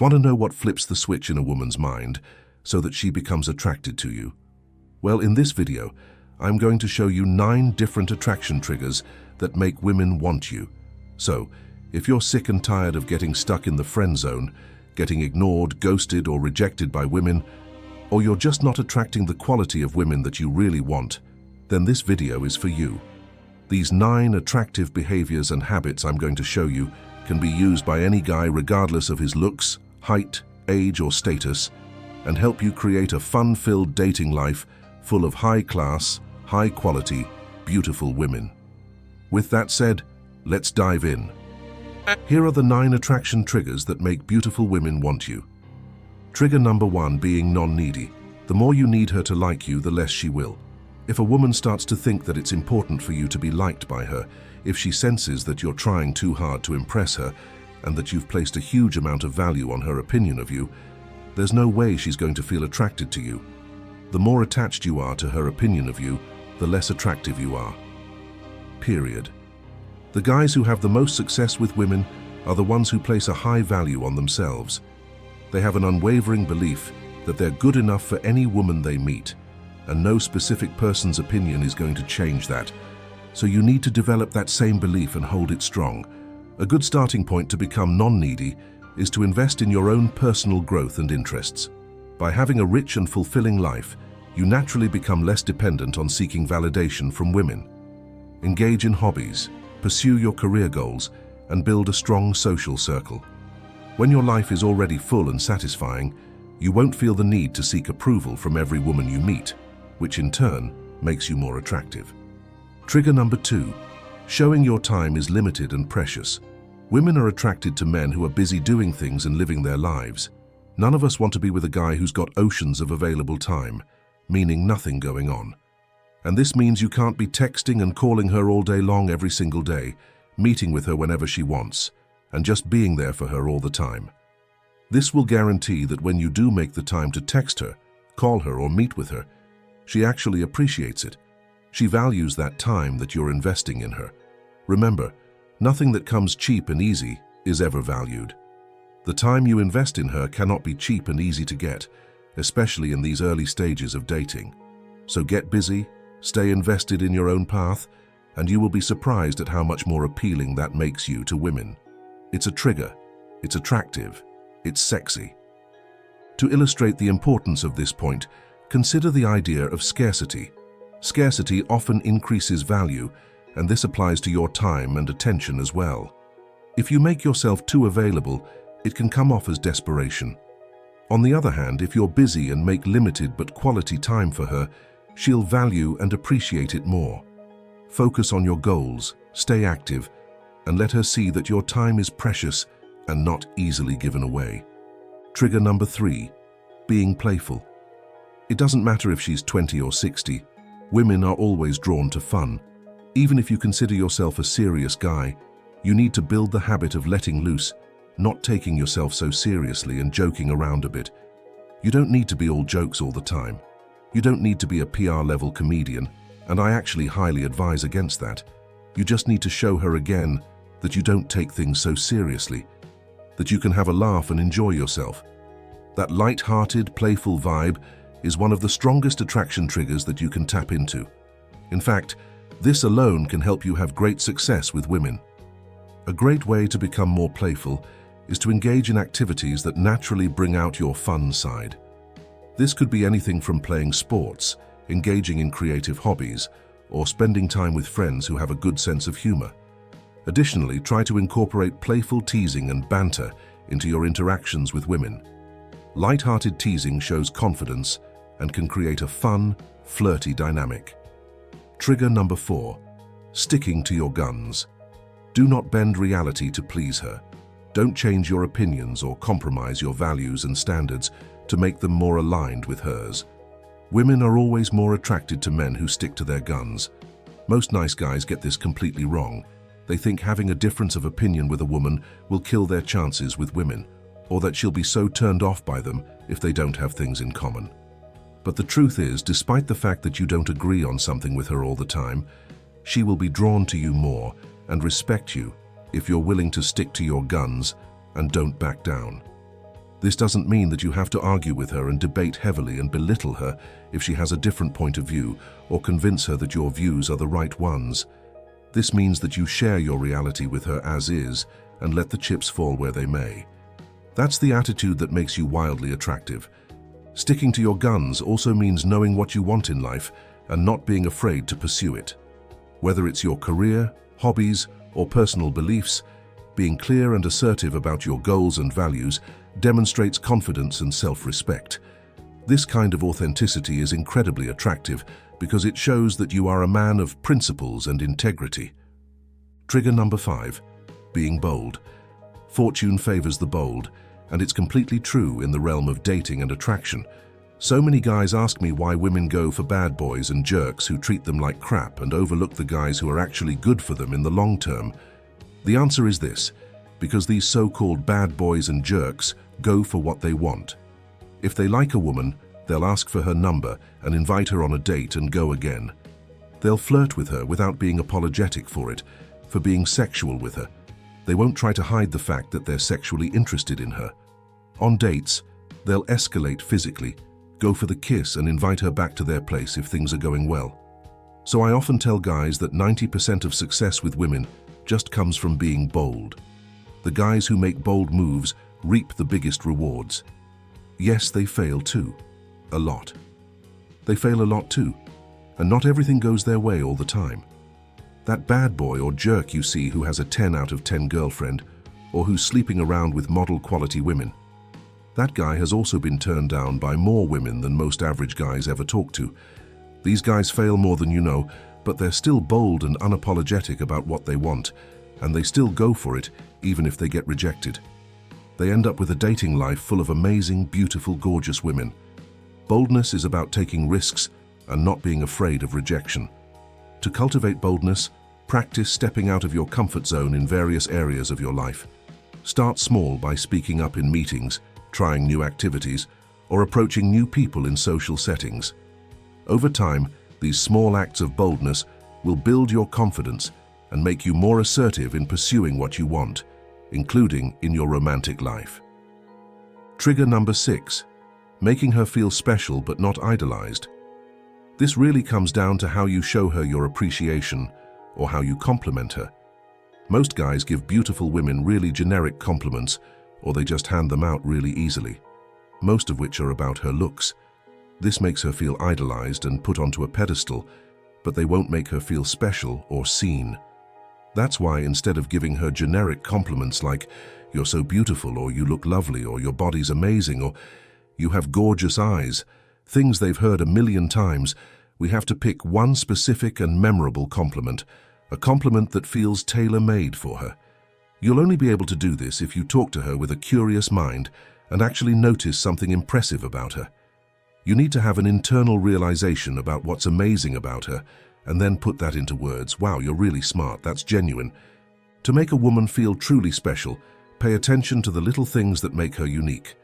Want to know what flips the switch in a woman's mind so that she becomes attracted to you? Well, in this video, I'm going to show you 9 different attraction triggers that make women want you. So, if you're sick and tired of getting stuck in the friend zone, getting ignored, ghosted, or rejected by women, or you're just not attracting the quality of women that you really want, then this video is for you. These 9 attractive behaviors and habits I'm going to show you can be used by any guy regardless of his looks, height, age, or status, and help you create a fun-filled dating life full of high-class, high-quality, beautiful women. With that said, let's dive in. Here are the 9 attraction triggers that make beautiful women want you. Trigger number 1, being non-needy. The more you need her to like you, the less she will. If a woman starts to think that it's important for you to be liked by her, if she senses that you're trying too hard to impress her, and that you've placed a huge amount of value on her opinion of you, there's no way she's going to feel attracted to you. The more attached you are to her opinion of you, the less attractive you are. Period. The guys who have the most success with women are the ones who place a high value on themselves. They have an unwavering belief that they're good enough for any woman they meet, and no specific person's opinion is going to change that. So you need to develop that same belief and hold it strong. A good starting point to become non-needy is to invest in your own personal growth and interests. By having a rich and fulfilling life, you naturally become less dependent on seeking validation from women. Engage in hobbies, pursue your career goals, and build a strong social circle. When your life is already full and satisfying, you won't feel the need to seek approval from every woman you meet, which in turn makes you more attractive. Trigger number 2, showing your time is limited and precious. Women are attracted to men who are busy doing things and living their lives. None of us want to be with a guy who's got oceans of available time, meaning nothing going on. And this means you can't be texting and calling her all day long every single day, meeting with her whenever she wants, and just being there for her all the time. This will guarantee that when you do make the time to text her, call her, or meet with her, she actually appreciates it. She values that time that you're investing in her. Remember, nothing that comes cheap and easy is ever valued. The time you invest in her cannot be cheap and easy to get, especially in these early stages of dating. So get busy, stay invested in your own path, and you will be surprised at how much more appealing that makes you to women. It's a trigger, it's attractive, it's sexy. To illustrate the importance of this point, consider the idea of scarcity. Scarcity often increases value, and this applies to your time and attention as well. If you make yourself too available, it can come off as desperation. On the other hand, if you're busy and make limited but quality time for her, she'll value and appreciate it more. Focus on your goals, stay active, and let her see that your time is precious and not easily given away. Trigger number 3, being playful. It doesn't matter if she's 20 or 60, women are always drawn to fun. Even if you consider yourself a serious guy, you need to build the habit of letting loose, not taking yourself so seriously and joking around a bit. You don't need to be all jokes all the time. You don't need to be a PR-level comedian, and I actually highly advise against that. You just need to show her again that you don't take things so seriously, that you can have a laugh and enjoy yourself. That light-hearted, playful vibe is one of the strongest attraction triggers that you can tap into. In fact, this alone can help you have great success with women. A great way to become more playful is to engage in activities that naturally bring out your fun side. This could be anything from playing sports, engaging in creative hobbies, or spending time with friends who have a good sense of humor. Additionally, try to incorporate playful teasing and banter into your interactions with women. Light-hearted teasing shows confidence and can create a fun, flirty dynamic. Trigger number 4, sticking to your guns. Do not bend reality to please her. Don't change your opinions or compromise your values and standards to make them more aligned with hers. Women are always more attracted to men who stick to their guns. Most nice guys get this completely wrong. They think having a difference of opinion with a woman will kill their chances with women, or that she'll be so turned off by them if they don't have things in common. But the truth is, despite the fact that you don't agree on something with her all the time, she will be drawn to you more and respect you if you're willing to stick to your guns and don't back down. This doesn't mean that you have to argue with her and debate heavily and belittle her if she has a different point of view or convince her that your views are the right ones. This means that you share your reality with her as is and let the chips fall where they may. That's the attitude that makes you wildly attractive. Sticking to your guns also means knowing what you want in life and not being afraid to pursue it. Whether it's your career, hobbies, or personal beliefs, being clear and assertive about your goals and values demonstrates confidence and self-respect. This kind of authenticity is incredibly attractive because it shows that you are a man of principles and integrity. Trigger number 5, being bold. Fortune favors the bold, and it's completely true in the realm of dating and attraction. So many guys ask me why women go for bad boys and jerks who treat them like crap and overlook the guys who are actually good for them in the long term. The answer is this: because these so-called bad boys and jerks go for what they want. If they like a woman, they'll ask for her number and invite her on a date and go again. They'll flirt with her without being apologetic for it, for being sexual with her. They won't try to hide the fact that they're sexually interested in her. On dates, they'll escalate physically, go for the kiss and invite her back to their place if things are going well. So I often tell guys that 90% of success with women just comes from being bold. The guys who make bold moves reap the biggest rewards. Yes, they fail too. A lot. They fail a lot too, and not everything goes their way all the time. That bad boy or jerk you see who has a 10 out of 10 girlfriend, or who's sleeping around with model quality women, that guy has also been turned down by more women than most average guys ever talk to. These guys fail more than you know, but they're still bold and unapologetic about what they want, and they still go for it even if they get rejected. They end up with a dating life full of amazing, beautiful, gorgeous women. Boldness is about taking risks and not being afraid of rejection. To cultivate boldness, practice stepping out of your comfort zone in various areas of your life. Start small by speaking up in meetings, trying new activities, or approaching new people in social settings. Over time, these small acts of boldness will build your confidence and make you more assertive in pursuing what you want, including in your romantic life. Trigger number 6, making her feel special but not idolized. This really comes down to how you show her your appreciation or how you compliment her. Most guys give beautiful women really generic compliments, or they just hand them out really easily, most of which are about her looks. This makes her feel idolized and put onto a pedestal, but they won't make her feel special or seen. That's why instead of giving her generic compliments like, "You're so beautiful," or "You look lovely," or "Your body's amazing," or "You have gorgeous eyes," things they've heard a million times, we have to pick one specific and memorable compliment, a compliment that feels tailor-made for her. You'll only be able to do this if you talk to her with a curious mind and actually notice something impressive about her. You need to have an internal realization about what's amazing about her and then put that into words. Wow, you're really smart, that's genuine. To make a woman feel truly special, pay attention to the little things that make her unique.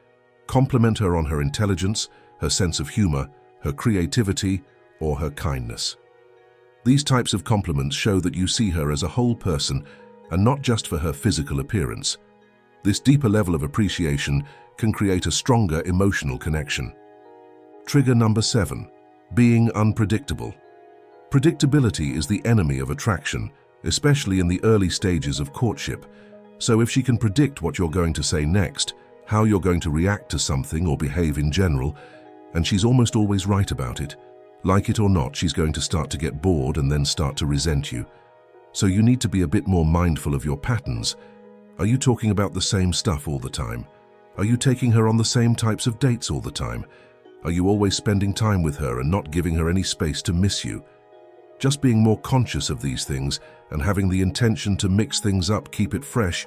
Compliment her on her intelligence, her sense of humor, her creativity, or her kindness. These types of compliments show that you see her as a whole person and not just for her physical appearance. This deeper level of appreciation can create a stronger emotional connection. Trigger number 7, being unpredictable. Predictability is the enemy of attraction, especially in the early stages of courtship. So if she can predict what you're going to say next, how you're going to react to something or behave in general, and she's almost always right about it, like it or not, she's going to start to get bored and then start to resent you. So you need to be a bit more mindful of your patterns. Are you talking about the same stuff all the time? Are you taking her on the same types of dates all the time? Are you always spending time with her and not giving her any space to miss you? Just being more conscious of these things and having the intention to mix things up, keep it fresh,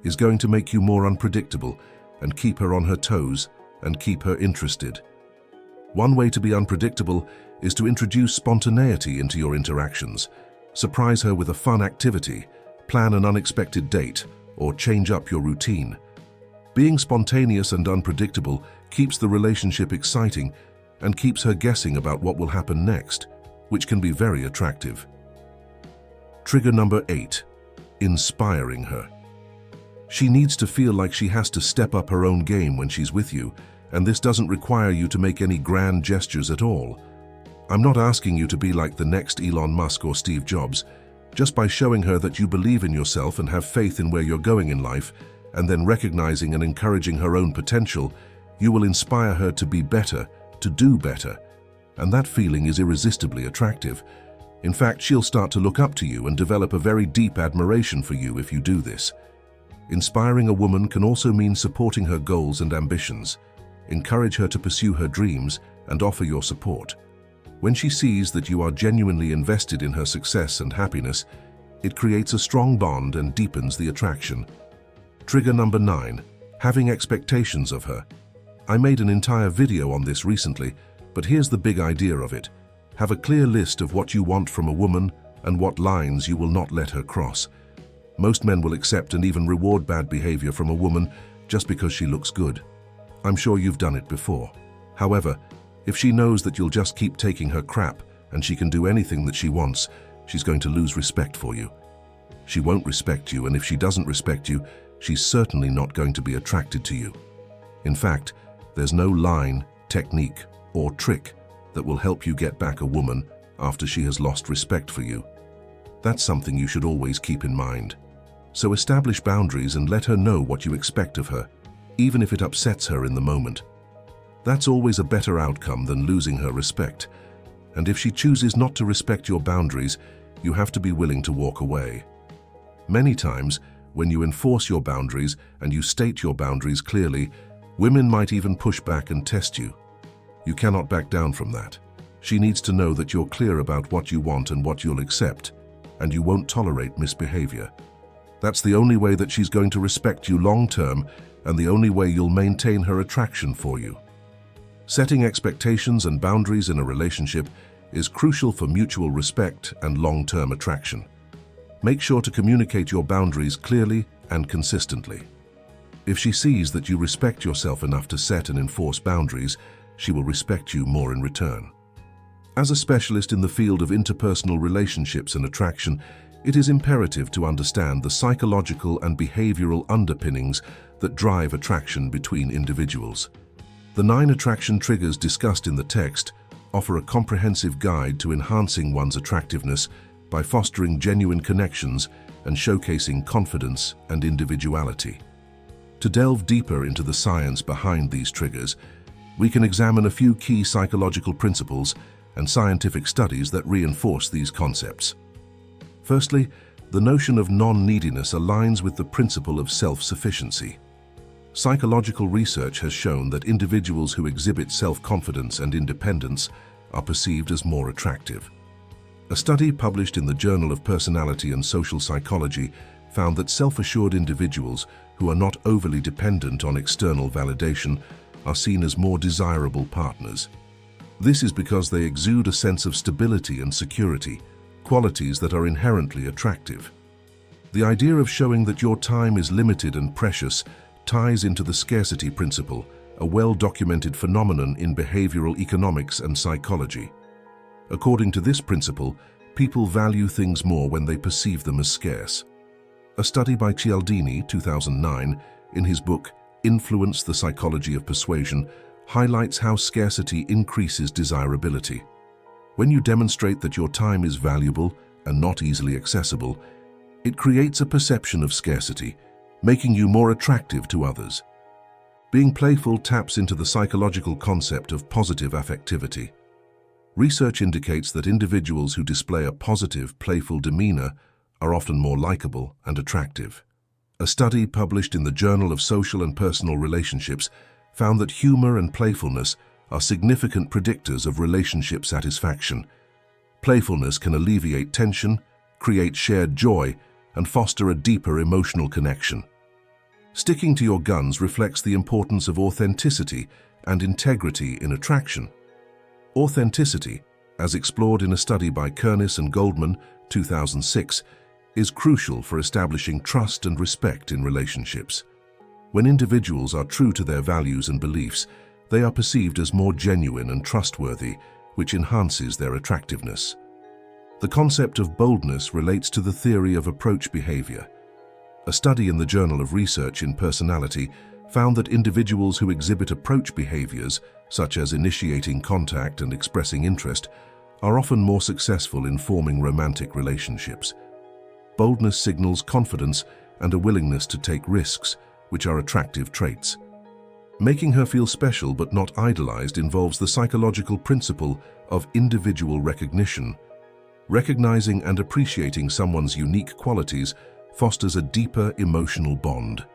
is going to make you more unpredictable and keep her on her toes and keep her interested. One way to be unpredictable is to introduce spontaneity into your interactions. Surprise her with a fun activity, plan an unexpected date, or change up your routine. Being spontaneous and unpredictable keeps the relationship exciting and keeps her guessing about what will happen next, which can be very attractive. Trigger number 8, inspiring her. She needs to feel like she has to step up her own game when she's with you, and this doesn't require you to make any grand gestures at all. I'm not asking you to be like the next Elon Musk or Steve Jobs. Just by showing her that you believe in yourself and have faith in where you're going in life, and then recognizing and encouraging her own potential, you will inspire her to be better, to do better. And that feeling is irresistibly attractive. In fact, she'll start to look up to you and develop a very deep admiration for you if you do this. Inspiring a woman can also mean supporting her goals and ambitions. Encourage her to pursue her dreams and offer your support. When she sees that you are genuinely invested in her success and happiness, it creates a strong bond and deepens the attraction. Trigger number 9, having expectations of her. I made an entire video on this recently, but here's the big idea of it. Have a clear list of what you want from a woman and what lines you will not let her cross. Most men will accept and even reward bad behavior from a woman just because she looks good. I'm sure you've done it before. However, if she knows that you'll just keep taking her crap and she can do anything that she wants, she's going to lose respect for you. She won't respect you, and if she doesn't respect you, she's certainly not going to be attracted to you. In fact, there's no line, technique, or trick that will help you get back a woman after she has lost respect for you. That's something you should always keep in mind. So establish boundaries and let her know what you expect of her, even if it upsets her in the moment. That's always a better outcome than losing her respect. And if she chooses not to respect your boundaries, you have to be willing to walk away. Many times, when you enforce your boundaries and you state your boundaries clearly, women might even push back and test you. You cannot back down from that. She needs to know that you're clear about what you want and what you'll accept, and you won't tolerate misbehavior. That's the only way that she's going to respect you long-term, and the only way you'll maintain her attraction for you. Setting expectations and boundaries in a relationship is crucial for mutual respect and long-term attraction. Make sure to communicate your boundaries clearly and consistently. If she sees that you respect yourself enough to set and enforce boundaries, she will respect you more in return. As a specialist in the field of interpersonal relationships and attraction, it is imperative to understand the psychological and behavioral underpinnings that drive attraction between individuals. The 9 attraction triggers discussed in the text offer a comprehensive guide to enhancing one's attractiveness by fostering genuine connections and showcasing confidence and individuality. To delve deeper into the science behind these triggers, we can examine a few key psychological principles and scientific studies that reinforce these concepts. Firstly, the notion of non-neediness aligns with the principle of self-sufficiency. Psychological research has shown that individuals who exhibit self-confidence and independence are perceived as more attractive. A study published in the Journal of Personality and Social Psychology found that self-assured individuals who are not overly dependent on external validation are seen as more desirable partners. This is because they exude a sense of stability and security, qualities that are inherently attractive. The idea of showing that your time is limited and precious ties into the scarcity principle, a well-documented phenomenon in behavioral economics and psychology. According to this principle, people value things more when they perceive them as scarce. A study by Cialdini, 2009, in his book Influence: The Psychology of Persuasion, highlights how scarcity increases desirability. When you demonstrate that your time is valuable and not easily accessible, it creates a perception of scarcity, making you more attractive to others. Being playful taps into the psychological concept of positive affectivity. Research indicates that individuals who display a positive, playful demeanor are often more likable and attractive. A study published in the Journal of Social and Personal Relationships found that humor and playfulness are significant predictors of relationship satisfaction. Playfulness can alleviate tension, create shared joy, and foster a deeper emotional connection. Sticking to your guns reflects the importance of authenticity and integrity in attraction. Authenticity, as explored in a study by Kernis and Goldman, 2006, is crucial for establishing trust and respect in relationships. When individuals are true to their values and beliefs, they are perceived as more genuine and trustworthy, which enhances their attractiveness. The concept of boldness relates to the theory of approach behavior. A study in the Journal of Research in Personality found that individuals who exhibit approach behaviors, such as initiating contact and expressing interest, are often more successful in forming romantic relationships. Boldness signals confidence and a willingness to take risks, which are attractive traits. Making her feel special but not idolized involves the psychological principle of individual recognition. Recognizing and appreciating someone's unique qualities fosters a deeper emotional bond.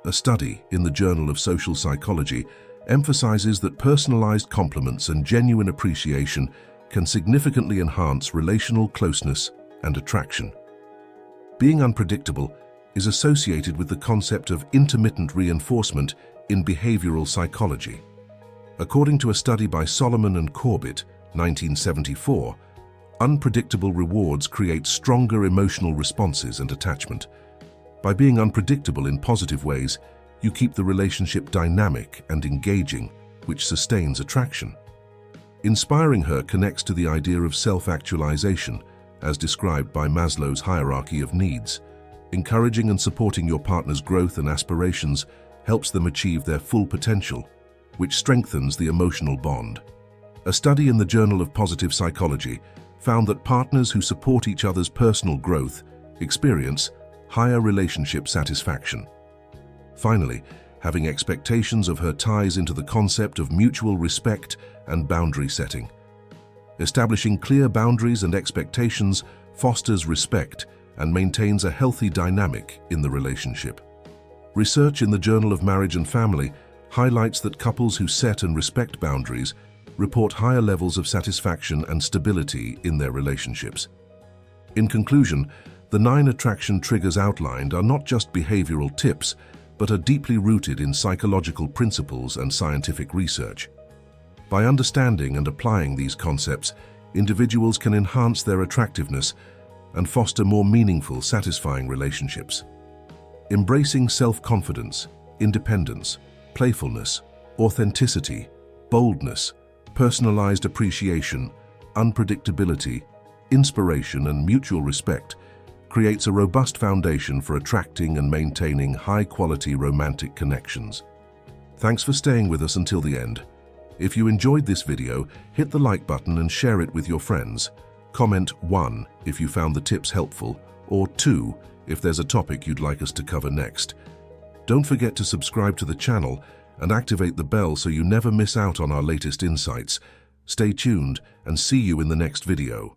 A study in the Journal of Social Psychology emphasizes that personalized compliments and genuine appreciation can significantly enhance relational closeness and attraction. Being unpredictable is associated with the concept of intermittent reinforcement in behavioral psychology. According to a study by Solomon and Corbett, 1974, unpredictable rewards create stronger emotional responses and attachment. By being unpredictable in positive ways, you keep the relationship dynamic and engaging, which sustains attraction. Inspiring her connects to the idea of self-actualization, as described by Maslow's hierarchy of needs. Encouraging and supporting your partner's growth and aspirations helps them achieve their full potential, which strengthens the emotional bond. A study in the Journal of Positive Psychology found that partners who support each other's personal growth experience higher relationship satisfaction. Finally, having expectations of her ties into the concept of mutual respect and boundary setting. Establishing clear boundaries and expectations fosters respect and maintains a healthy dynamic in the relationship. Research in the Journal of Marriage and Family highlights that couples who set and respect boundaries report higher levels of satisfaction and stability in their relationships. In conclusion, the 9 attraction triggers outlined are not just behavioral tips, but are deeply rooted in psychological principles and scientific research. By understanding and applying these concepts, individuals can enhance their attractiveness and foster more meaningful, satisfying relationships. Embracing self-confidence, independence, playfulness, authenticity, boldness, personalized appreciation, unpredictability, inspiration, and mutual respect creates a robust foundation for attracting and maintaining high-quality romantic connections. Thanks for staying with us until the end. If you enjoyed this video, hit the like button and share it with your friends. Comment 1 if you found the tips helpful, or 2 if there's a topic you'd like us to cover next. Don't forget to subscribe to the channel and activate the bell so you never miss out on our latest insights. Stay tuned and see you in the next video.